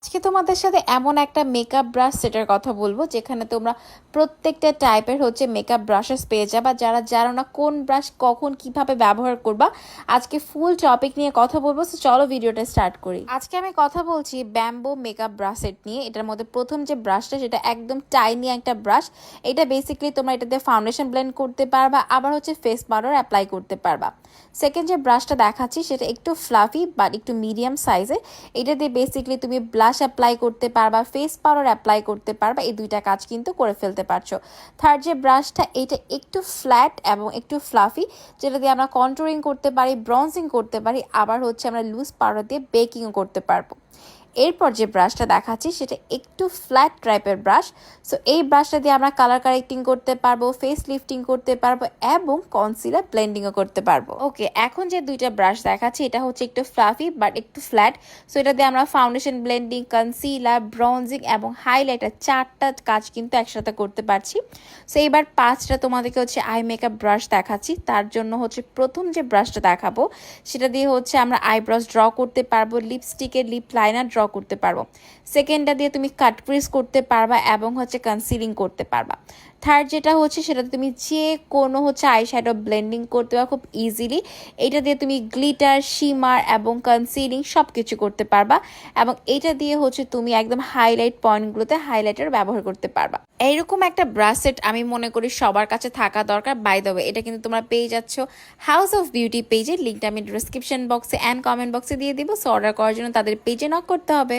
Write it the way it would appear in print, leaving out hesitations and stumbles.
আজকে তোমাদের সাথে এমন একটা মেকআপ ব্রাশ সেটের কথা বলবো যেখানে তোমরা প্রত্যেকটা টাইপের মেকআপ ব্রাশেস পেয়ে যাবা। যারা জানো না কোন ব্রাশ কখন কিভাবে ব্যবহার করবা, আজকে ফুল টপিক নিয়ে কথা বলবো। তো চলো ভিডিওটা স্টার্ট করি। আজকে আমি কথা বলছি ব্যাম্বো মেকআপ ব্রাশ সেট নিয়ে। এটার মধ্যে প্রথম যে ব্রাশটা সেটা একদম টাইনি একটা ব্রাশ। এটা বেসিক্যালি তোমরা এটাতে ফাউন্ডেশন ব্লেন্ড করতে পারবা, আবার ফেস পাউডার অ্যাপ্লাই করতে পারবা। সেকেন্ড যে ব্রাশটা দেখাচ্ছি সেটা একটু ফ্লাফি বাট একটু মিডিয়াম সাইজে। এটা দিয়ে বেসিক্যালি তুমি ব্লাশ অ্যাপ্লাই করতে পারবা, ফেস পাউডার অ্যাপ্লাই করতে পারবা, এই দুইটা কাজ কিন্তু করে ফেলতে পারছো। থার্ড যে ব্রাশটা এটা একটু ফ্ল্যাট এবং একটু ফ্লাফি, যেটা দিয়ে আমরা কন্ট্রোলিং করতে পারি, ব্রঞ্জিং করতে পারি, আবার আমরা লুজ পাউডার দিয়ে বেকিংও করতে পারবো। এরপর যে ব্রাশটা দেখাচ্ছি সেটা একটু ফ্ল্যাট টাইপের ব্রাশ। সো এই ব্রাশটা দিয়ে আমরা কালার কারেক্টিং করতে পারবো, ফেস লিফটিং করতে পারবো এবং কনসিলার ব্লেন্ডিংও করতে পারবো। ওকে, এখন যে দুইটা ব্রাশ দেখাচ্ছি এটা একটু ফ্লাফি বাট একটু ফ্ল্যাট। সো এটা দিয়ে আমরা ফাউন্ডেশন ব্লেন্ডিং, কনসিলার, ব্রঞ্জিং এবং হাইলাইটার চারটা কাজ কিন্তু একসাথে করতে পারছি। সো এবার পাঁচটা তোমাদেরকে আই মেকআপ ব্রাশ দেখাচ্ছি। তার জন্য প্রথম যে ব্রাশটা দেখাবো সেটা দিয়ে আমরা আইব্রোস ড্র করতে পারবো, লিপস্টিকের লিপ লাইনার ড্র করতে পারবো। সেকেন্ডটা দিয়ে তুমি কাট ক্রিজ করতে পারবা এবং কনসিলিং করতে পারবা। থার্ড যেটা সেটাতে তুমি যে কোনো আই শ্যাডো ব্লেন্ডিং করতে পারবা খুব ইজিলি। এটা দিয়ে তুমি গ্লিটার, শিমার এবং কনসিলিং সব কিছু করতে পারবা এবং এটা দিয়ে তুমি একদম হাইলাইট পয়েন্টগুলোতে হাইলাইটার ব্যবহার করতে পারবা। এইরকম একটা ব্রাশ সেট আমি মনে করি সবার কাছে থাকা দরকার। বাই দ্য ওয়ে, এটা কিন্তু তোমরা পেয়ে যাচ্ছ হাউস অফ বিউটি পেজের লিঙ্কটা আমি ডিসক্রিপশন বক্সে অ্যান্ড কমেন্ট বক্সে দিয়ে দিব। সো অর্ডার করার জন্য তাদের পেজে নক করতে হবে।